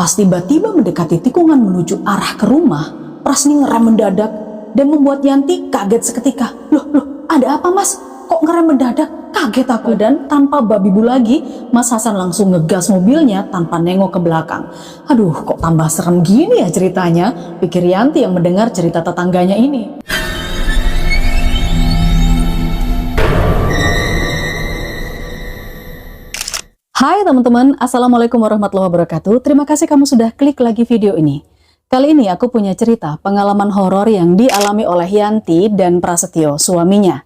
Pas tiba-tiba mendekati tikungan menuju arah ke rumah, Pras ini ngerem mendadak dan membuat Yanti kaget seketika. Loh, ada apa mas? Kok ngerem mendadak? Kaget aku. Dan tanpa babi bu lagi, Mas Hasan langsung ngegas mobilnya tanpa nengok ke belakang. Aduh, kok tambah serem gini ya ceritanya, pikir Yanti yang mendengar cerita tetangganya ini. Hai teman-teman, Assalamualaikum warahmatullahi wabarakatuh. Terima kasih kamu sudah klik lagi video ini. Kali ini aku punya cerita pengalaman horor yang dialami oleh Yanti dan Prasetyo, suaminya.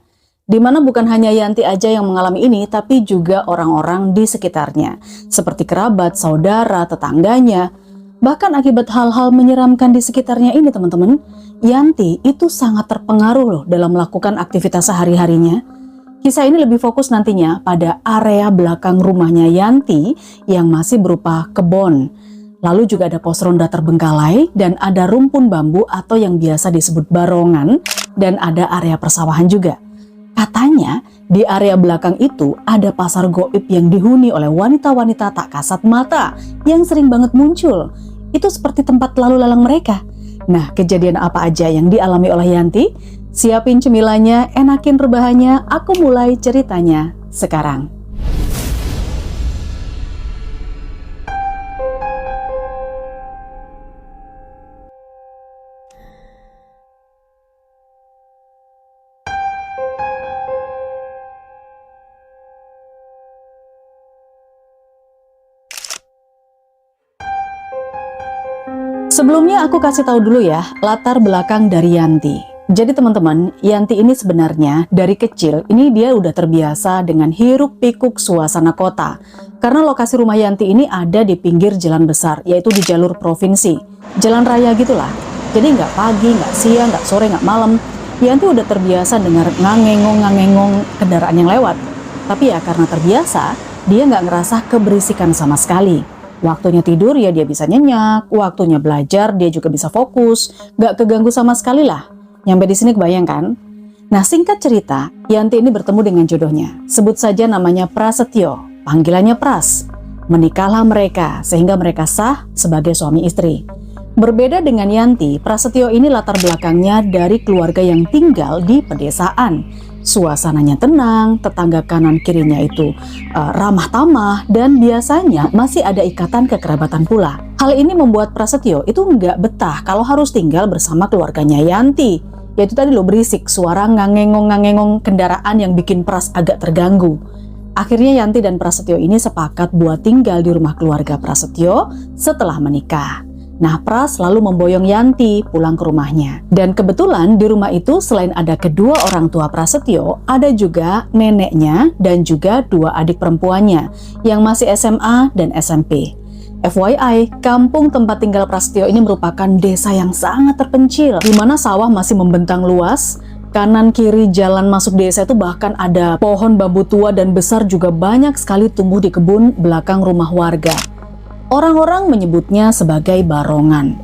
Dimana bukan hanya Yanti aja yang mengalami ini, tapi juga orang-orang di sekitarnya. Seperti kerabat, saudara, tetangganya. Bahkan akibat hal-hal menyeramkan di sekitarnya ini teman-teman, Yanti itu sangat terpengaruh loh dalam melakukan aktivitas sehari-harinya. Kisah ini lebih fokus nantinya pada area belakang rumahnya Yanti yang masih berupa kebun. Lalu juga ada pos ronda terbengkalai dan ada rumpun bambu atau yang biasa disebut barongan dan ada area persawahan juga. Katanya di area belakang itu ada pasar goib yang dihuni oleh wanita-wanita tak kasat mata yang sering banget muncul. Itu seperti tempat lalu lalang mereka. Nah, kejadian apa aja yang dialami oleh Yanti? Siapin cemilannya, enakin rebahannya, aku mulai ceritanya sekarang. Sebelumnya aku kasih tahu dulu ya latar belakang dari Yanti. Jadi teman-teman, Yanti ini sebenarnya dari kecil ini dia udah terbiasa dengan hiruk pikuk suasana kota. Karena lokasi rumah Yanti ini ada di pinggir jalan besar, yaitu di jalur provinsi. Jalan raya gitulah. Jadi nggak pagi, nggak siang, nggak sore, nggak malam. Yanti udah terbiasa dengar ngangengong kendaraan yang lewat. Tapi ya karena terbiasa, dia nggak ngerasa keberisikan sama sekali. Waktunya tidur ya dia bisa nyenyak, waktunya belajar dia juga bisa fokus, gak keganggu sama sekali lah. Nyampe di sini kebayang kan? Nah singkat cerita, Yanti ini bertemu dengan jodohnya. Sebut saja namanya Prasetyo, panggilannya Pras. Menikahlah mereka sehingga mereka sah sebagai suami istri. Berbeda dengan Yanti, Prasetyo ini latar belakangnya dari keluarga yang tinggal di pedesaan. Suasananya tenang, tetangga kanan kirinya itu ramah tamah, dan biasanya masih ada ikatan kekerabatan pula. Hal ini membuat Prasetyo itu nggak betah kalau harus tinggal bersama keluarganya Yanti. Yaitu tadi lo berisik, suara ngangengong kendaraan yang bikin Pras agak terganggu. Akhirnya Yanti dan Prasetyo ini sepakat buat tinggal di rumah keluarga Prasetyo setelah menikah. Nah, Pras lalu memboyong Yanti pulang ke rumahnya. Dan kebetulan di rumah itu selain ada kedua orang tua Prasetyo, ada juga neneknya dan juga dua adik perempuannya yang masih SMA dan SMP. FYI, kampung tempat tinggal Prasetyo ini merupakan desa yang sangat terpencil, di mana sawah masih membentang luas. Kanan kiri jalan masuk desa itu bahkan ada pohon bambu tua dan besar juga banyak sekali tumbuh di kebun belakang rumah warga. Orang-orang menyebutnya sebagai barongan.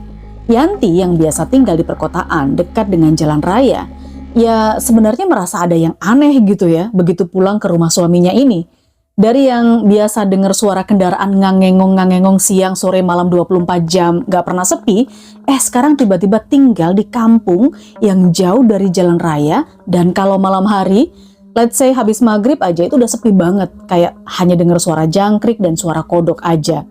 Yanti yang biasa tinggal di perkotaan dekat dengan jalan raya, ya sebenarnya merasa ada yang aneh gitu ya begitu pulang ke rumah suaminya ini. Dari yang biasa dengar suara kendaraan ngangengong siang, sore, malam 24 jam gak pernah sepi, sekarang tiba-tiba tinggal di kampung yang jauh dari jalan raya, dan kalau malam hari, let's say habis maghrib aja itu udah sepi banget, kayak hanya dengar suara jangkrik dan suara kodok aja.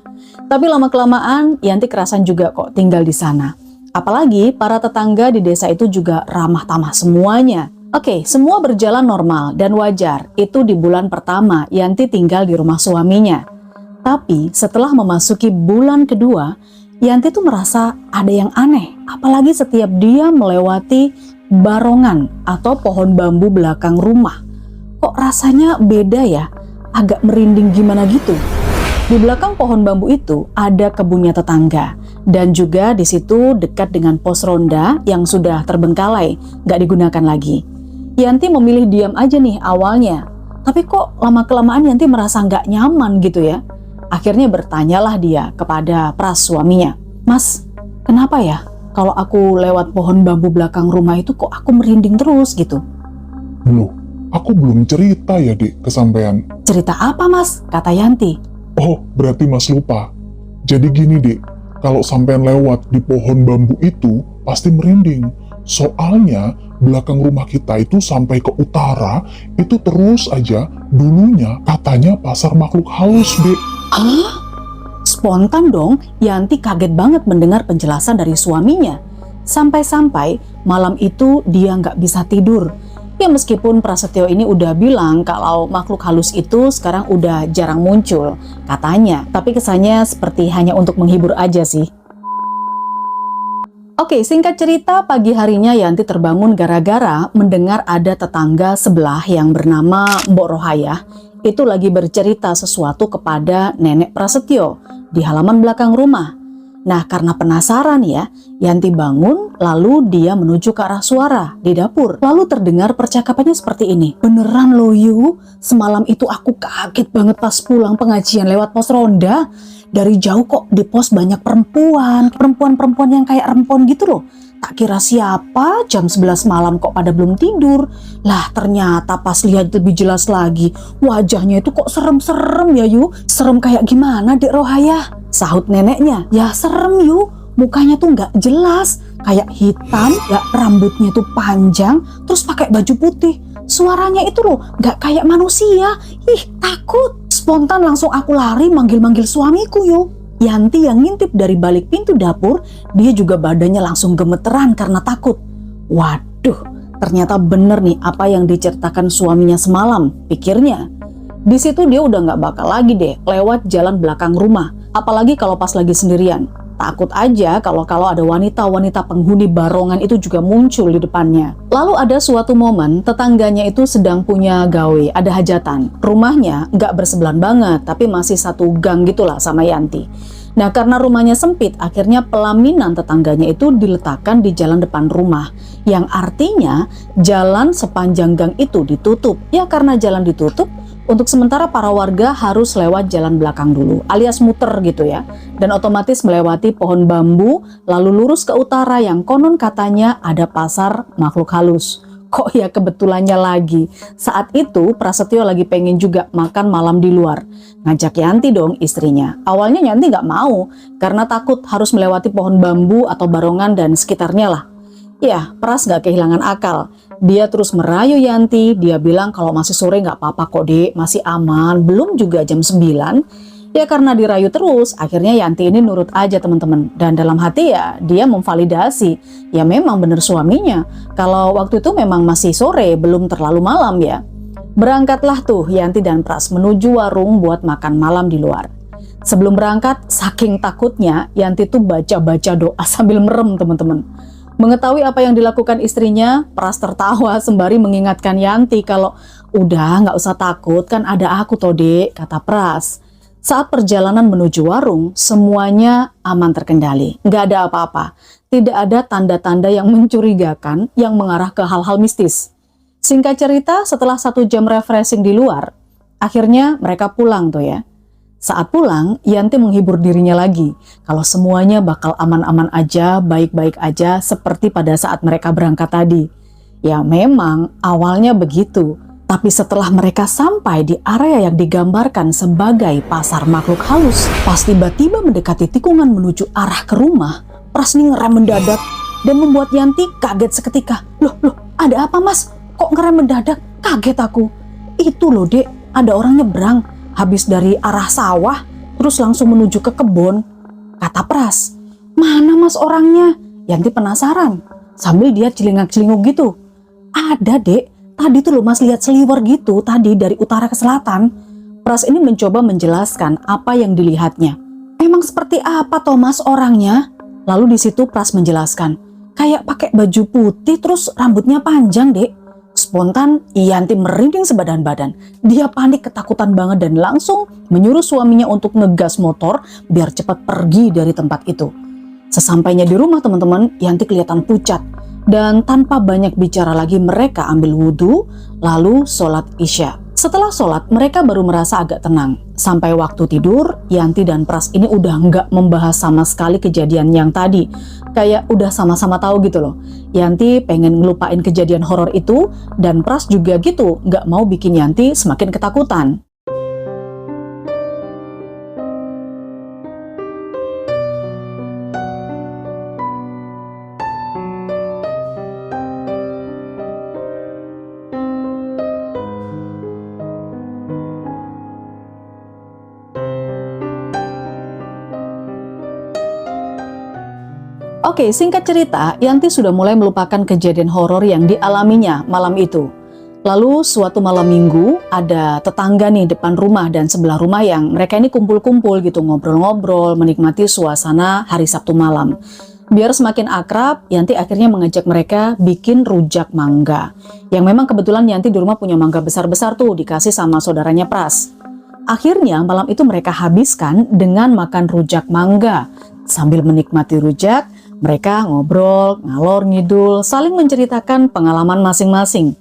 Tapi lama-kelamaan Yanti kerasan juga kok tinggal di sana. Apalagi para tetangga di desa itu juga ramah tamah semuanya. Oke, semua berjalan normal dan wajar. Itu di bulan pertama Yanti tinggal di rumah suaminya. Tapi setelah memasuki bulan kedua, Yanti tuh merasa ada yang aneh. Apalagi setiap dia melewati barongan atau pohon bambu belakang rumah. Kok rasanya beda ya? Agak merinding gimana gitu. Di belakang pohon bambu itu ada kebunnya tetangga, dan juga di situ dekat dengan pos ronda yang sudah terbengkalai, gak digunakan lagi. Yanti memilih diam aja nih awalnya, tapi kok lama-kelamaan Yanti merasa gak nyaman gitu ya. Akhirnya bertanyalah dia kepada Pras suaminya, "Mas, kenapa ya kalau aku lewat pohon bambu belakang rumah itu kok aku merinding terus gitu?" "Loh, aku belum cerita ya Dek kesampean." "Cerita apa Mas?" kata Yanti. "Oh, berarti Mas lupa. Jadi gini Dek, kalau sampean lewat di pohon bambu itu, pasti merinding. Soalnya, belakang rumah kita itu sampai ke utara, itu terus aja dulunya katanya pasar makhluk halus, Dek. Hah? Spontan dong, Yanti kaget banget mendengar penjelasan dari suaminya. Sampai-sampai malam itu dia nggak bisa tidur. Ya meskipun Prasetyo ini udah bilang kalau makhluk halus itu sekarang udah jarang muncul, katanya. Tapi kesannya seperti hanya untuk menghibur aja sih. Oke, singkat cerita, pagi harinya Yanti terbangun gara-gara mendengar ada tetangga sebelah yang bernama Mbok Rohayah itu lagi bercerita sesuatu kepada Nenek Prasetyo di halaman belakang rumah. Nah, karena penasaran ya, Yanti bangun lalu dia menuju ke arah suara di dapur. Lalu terdengar percakapannya seperti ini. Beneran loh Yu, semalam itu aku kaget banget pas pulang pengajian lewat pos ronda. Dari jauh kok di pos banyak perempuan yang kayak rempon gitu loh. Tak kira siapa, jam 11 malam kok pada belum tidur. Lah ternyata pas lihat lebih jelas lagi, wajahnya itu kok serem-serem ya Yu. Serem kayak gimana Dek Rohayah? Sahut neneknya, ya serem Yu. Mukanya tuh nggak jelas, kayak hitam, rambutnya tuh panjang, terus pakai baju putih. Suaranya itu loh, nggak kayak manusia. Ih, takut. Spontan langsung aku lari manggil-manggil suamiku Yu. Yanti yang ngintip dari balik pintu dapur, dia juga badannya langsung gemeteran karena takut. Waduh, ternyata bener nih apa yang diceritakan suaminya semalam, pikirnya. Di situ dia udah nggak bakal lagi deh lewat jalan belakang rumah, apalagi kalau pas lagi sendirian. Takut aja kalau ada wanita-wanita penghuni barongan itu juga muncul di depannya. Lalu ada suatu momen tetangganya itu sedang punya gawe, ada hajatan. Rumahnya nggak bersebelahan banget, tapi masih satu gang gitulah sama Yanti. Nah karena rumahnya sempit, akhirnya pelaminan tetangganya itu diletakkan di jalan depan rumah. Yang artinya jalan sepanjang gang itu ditutup. Ya karena jalan ditutup, untuk sementara para warga harus lewat jalan belakang dulu, alias muter gitu ya. Dan otomatis melewati pohon bambu, lalu lurus ke utara yang konon katanya ada pasar makhluk halus. Kok ya kebetulannya lagi, saat itu Prasetyo lagi pengen juga makan malam di luar. Ngajak Yanti dong istrinya. Awalnya Yanti nggak mau, karena takut harus melewati pohon bambu atau barongan dan sekitarnya lah. Ya, Pras nggak kehilangan akal. Dia terus merayu Yanti, dia bilang kalau masih sore nggak apa-apa kok Dek, masih aman, belum juga jam 9. Ya karena dirayu terus, akhirnya Yanti ini nurut aja teman-teman. Dan dalam hati ya, dia memvalidasi, ya memang bener suaminya. Kalau waktu itu memang masih sore, belum terlalu malam ya. Berangkatlah tuh Yanti dan Pras menuju warung buat makan malam di luar. Sebelum berangkat, saking takutnya, Yanti tuh baca-baca doa sambil merem teman-teman. Mengetahui apa yang dilakukan istrinya, Pras tertawa sembari mengingatkan Yanti kalau udah nggak usah takut, kan ada aku toh Dek, kata Pras. Saat perjalanan menuju warung, semuanya aman terkendali, nggak ada apa-apa. Tidak ada tanda-tanda yang mencurigakan yang mengarah ke hal-hal mistis. Singkat cerita, setelah 1 jam refreshing di luar, akhirnya mereka pulang tuh ya. Saat pulang, Yanti menghibur dirinya lagi kalau semuanya bakal aman-aman aja, baik-baik aja seperti pada saat mereka berangkat tadi. Ya memang awalnya begitu, tapi setelah mereka sampai di area yang digambarkan sebagai pasar makhluk halus, pas tiba-tiba mendekati tikungan menuju arah ke rumah, Pras nih ngerem mendadak dan membuat Yanti kaget seketika. Loh, ada apa mas? Kok ngerem mendadak? Kaget aku. Itu loh Dek, ada orang nyebrang. Habis dari arah sawah, terus langsung menuju ke kebun, kata Pras. Mana mas orangnya? Yanti penasaran, sambil dia celingak-celinguk gitu. Ada Dek, tadi tuh loh mas lihat seliwer gitu tadi dari utara ke selatan. Pras ini mencoba menjelaskan apa yang dilihatnya. Emang seperti apa toh mas orangnya? Lalu di situ Pras menjelaskan, kayak pakai baju putih terus rambutnya panjang Dek. Spontan, Yanti merinding sebadan badan. Dia panik ketakutan banget dan langsung menyuruh suaminya untuk ngegas motor biar cepat pergi dari tempat itu. Sesampainya di rumah teman-teman, Yanti kelihatan pucat. Dan tanpa banyak bicara lagi mereka ambil wudhu, lalu sholat isya. Setelah sholat, mereka baru merasa agak tenang. Sampai waktu tidur, Yanti dan Pras ini udah nggak membahas sama sekali kejadian yang tadi. Kayak udah sama-sama tahu gitu loh. Yanti pengen ngelupain kejadian horor itu, dan Pras juga gitu, nggak mau bikin Yanti semakin ketakutan. Oke, singkat cerita, Yanti sudah mulai melupakan kejadian horor yang dialaminya malam itu. Lalu suatu malam minggu, ada tetangga nih depan rumah dan sebelah rumah yang mereka ini kumpul-kumpul gitu, ngobrol-ngobrol, menikmati suasana hari Sabtu malam. Biar semakin akrab, Yanti akhirnya mengajak mereka bikin rujak mangga. Yang memang kebetulan Yanti di rumah punya mangga besar-besar tuh, dikasih sama saudaranya Pras. Akhirnya malam itu mereka habiskan dengan makan rujak mangga. Sambil menikmati rujak, mereka ngobrol, ngalor ngidul, saling menceritakan pengalaman masing-masing.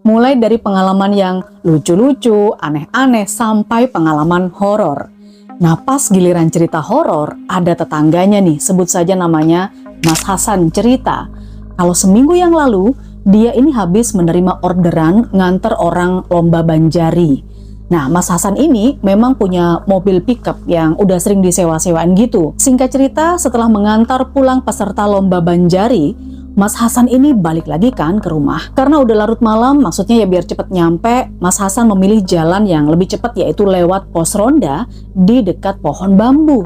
Mulai dari pengalaman yang lucu-lucu, aneh-aneh, sampai pengalaman horor. Nah, pas giliran cerita horor, ada tetangganya nih, sebut saja namanya Mas Hasan cerita. Kalau seminggu yang lalu, dia ini habis menerima orderan nganter orang lomba Banjari. Nah, Mas Hasan ini memang punya mobil pickup yang udah sering disewa-sewaan gitu. Singkat cerita, setelah mengantar pulang peserta lomba Banjari, Mas Hasan ini balik lagi kan ke rumah. Karena udah larut malam, maksudnya ya biar cepet nyampe, Mas Hasan memilih jalan yang lebih cepat yaitu lewat pos ronda di dekat pohon bambu.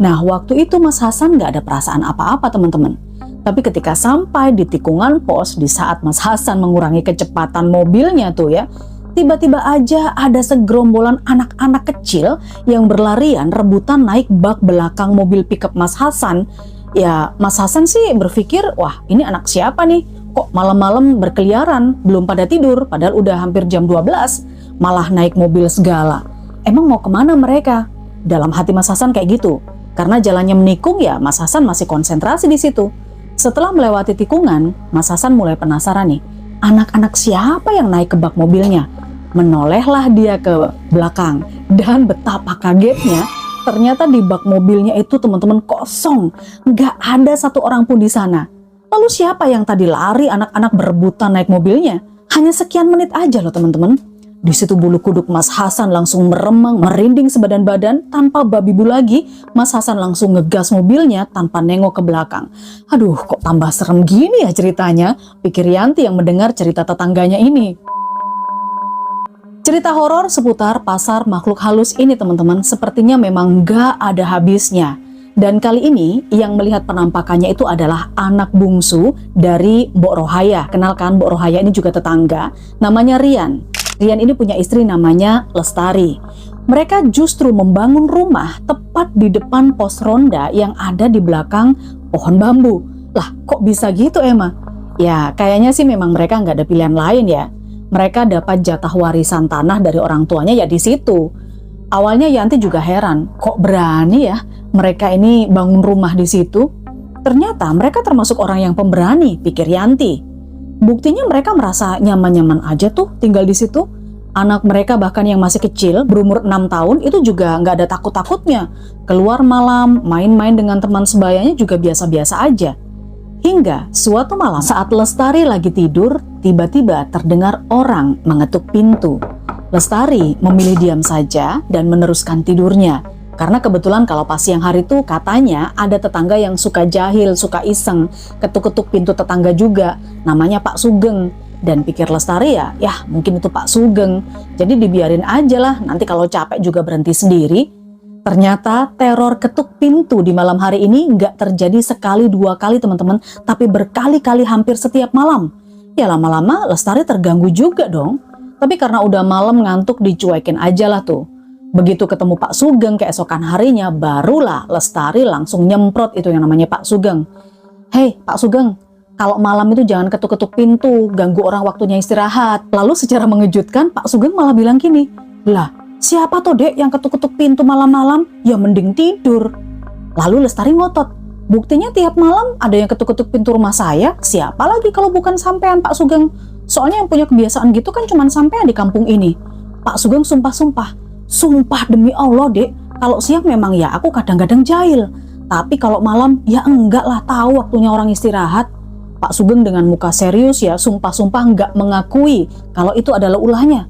Nah, waktu itu Mas Hasan nggak ada perasaan apa-apa teman-teman. Tapi ketika sampai di tikungan pos, di saat Mas Hasan mengurangi kecepatan mobilnya tuh ya, tiba-tiba aja ada segerombolan anak-anak kecil yang berlarian rebutan naik bak belakang mobil pickup Mas Hasan. Ya, Mas Hasan sih berpikir, wah ini anak siapa nih? Kok malam-malam berkeliaran, belum pada tidur, padahal udah hampir jam 12, malah naik mobil segala. Emang mau kemana mereka? Dalam hati Mas Hasan kayak gitu. Karena jalannya menikung ya, Mas Hasan masih konsentrasi di situ. Setelah melewati tikungan, Mas Hasan mulai penasaran nih, anak-anak siapa yang naik ke bak mobilnya? Menolehlah dia ke belakang, dan betapa kagetnya, ternyata di bak mobilnya itu teman-teman kosong, nggak ada satu orang pun di sana. Lalu siapa yang tadi lari anak-anak berebutan naik mobilnya? Hanya sekian menit aja loh teman-teman. Di situ bulu kuduk Mas Hasan langsung meremang, merinding sebadan badan. Tanpa babi bu lagi, Mas Hasan langsung ngegas mobilnya tanpa nengok ke belakang. Aduh, kok tambah serem gini ya ceritanya, pikir Yanti yang mendengar cerita tetangganya ini. Cerita horor seputar pasar makhluk halus ini teman-teman sepertinya memang gak ada habisnya. Dan kali ini yang melihat penampakannya itu adalah anak bungsu dari Mbok Rohaya. Kenalkan, Mbok Rohaya ini juga tetangga, namanya Rian. Rian ini punya istri namanya Lestari. Mereka justru membangun rumah tepat di depan pos ronda yang ada di belakang pohon bambu. Lah, kok bisa gitu Emma? Ya, kayaknya sih memang mereka nggak ada pilihan lain ya. Mereka dapat jatah warisan tanah dari orang tuanya ya di situ. Awalnya Yanti juga heran, kok berani ya mereka ini bangun rumah di situ? Ternyata mereka termasuk orang yang pemberani, pikir Yanti. Buktinya mereka merasa nyaman-nyaman aja tuh tinggal di situ. Anak mereka bahkan yang masih kecil, berumur 6 tahun, itu juga nggak ada takut-takutnya. Keluar malam, main-main dengan teman sebayanya juga biasa-biasa aja. Hingga suatu malam saat Lestari lagi tidur, tiba-tiba terdengar orang mengetuk pintu. Lestari memilih diam saja dan meneruskan tidurnya. Karena kebetulan kalau pas siang hari itu katanya ada tetangga yang suka jahil, suka iseng, ketuk-ketuk pintu tetangga juga, namanya Pak Sugeng. Dan pikir Lestari ya mungkin itu Pak Sugeng. Jadi dibiarin aja lah, nanti kalau capek juga berhenti sendiri. Ternyata teror ketuk pintu di malam hari ini nggak terjadi sekali dua kali teman-teman, tapi berkali-kali hampir setiap malam. Ya lama-lama Lestari terganggu juga dong. Tapi karena udah malam ngantuk dicuekin aja lah tuh. Begitu ketemu Pak Sugeng keesokan harinya, barulah Lestari langsung nyemprot itu yang namanya Pak Sugeng. Hei Pak Sugeng, kalau malam itu jangan ketuk-ketuk pintu, ganggu orang waktunya istirahat. Lalu secara mengejutkan Pak Sugeng malah bilang gini, lah siapa tuh dek yang ketuk-ketuk pintu malam-malam? Ya mending tidur. Lalu Lestari ngotot, buktinya tiap malam ada yang ketuk-ketuk pintu rumah saya. Siapa lagi kalau bukan sampean Pak Sugeng? Soalnya yang punya kebiasaan gitu kan cuma sampean di kampung ini. Pak Sugeng sumpah demi Allah dek, kalau siang memang ya aku kadang-kadang jahil. Tapi kalau malam ya enggak lah, tahu waktunya orang istirahat. Pak Sugeng dengan muka serius ya sumpah enggak mengakui kalau itu adalah ulahnya.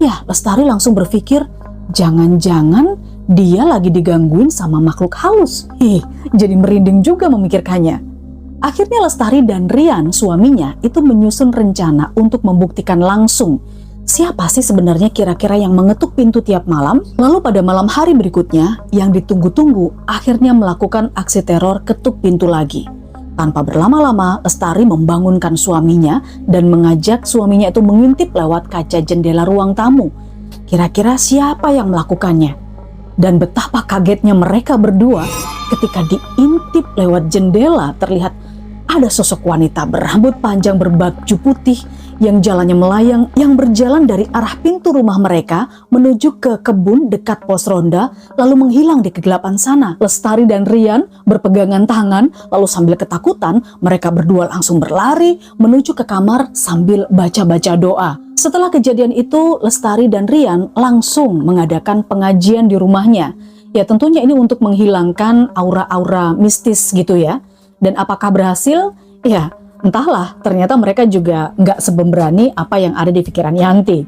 Ya, Lestari langsung berpikir, jangan-jangan dia lagi digangguin sama makhluk halus. Jadi merinding juga memikirkannya. Akhirnya Lestari dan Rian, suaminya, itu menyusun rencana untuk membuktikan langsung siapa sih sebenarnya kira-kira yang mengetuk pintu tiap malam. Lalu pada malam hari berikutnya, yang ditunggu-tunggu akhirnya melakukan aksi teror ketuk pintu lagi. Tanpa berlama-lama, Lestari membangunkan suaminya dan mengajak suaminya itu mengintip lewat kaca jendela ruang tamu. Kira-kira siapa yang melakukannya? Dan betapa kagetnya mereka berdua ketika diintip lewat jendela terlihat ada sosok wanita berambut panjang berbaju putih yang jalannya melayang yang berjalan dari arah pintu rumah mereka menuju ke kebun dekat pos ronda lalu menghilang di kegelapan sana. Lestari dan Rian berpegangan tangan lalu sambil ketakutan mereka berdua langsung berlari menuju ke kamar sambil baca-baca doa. Setelah kejadian itu Lestari dan Rian langsung mengadakan pengajian di rumahnya. Ya tentunya ini untuk menghilangkan aura-aura mistis gitu ya. Dan apakah berhasil? Ya entahlah, ternyata mereka juga nggak sebemberani apa yang ada di pikiran Yanti.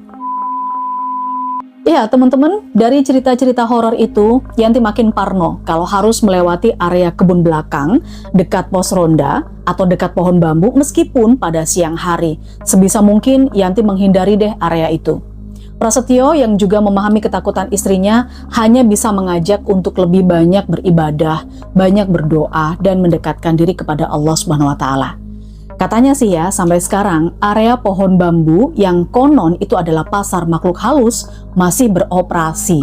Ya teman-teman, dari cerita-cerita horor itu, Yanti makin parno kalau harus melewati area kebun belakang, dekat pos ronda, atau dekat pohon bambu meskipun pada siang hari. Sebisa mungkin Yanti menghindari deh area itu. Prasetyo yang juga memahami ketakutan istrinya hanya bisa mengajak untuk lebih banyak beribadah, banyak berdoa, dan mendekatkan diri kepada Allah Subhanahu wa Ta'ala. Katanya sih ya, sampai sekarang area pohon bambu yang konon itu adalah pasar makhluk halus masih beroperasi.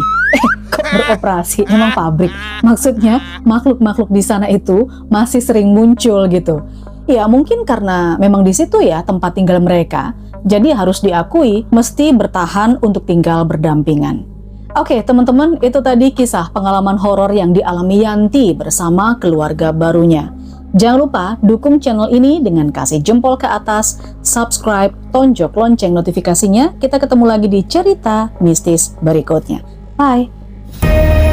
Kok beroperasi? Emang pabrik. Maksudnya makhluk-makhluk di sana itu masih sering muncul gitu. Ya mungkin karena memang di situ ya tempat tinggal mereka. Jadi harus diakui mesti bertahan untuk tinggal berdampingan. Oke teman-teman, itu tadi kisah pengalaman horor yang dialami Yanti bersama keluarga barunya. Jangan lupa dukung channel ini dengan kasih jempol ke atas, subscribe, tonjok lonceng notifikasinya. Kita ketemu lagi di cerita mistis berikutnya. Bye!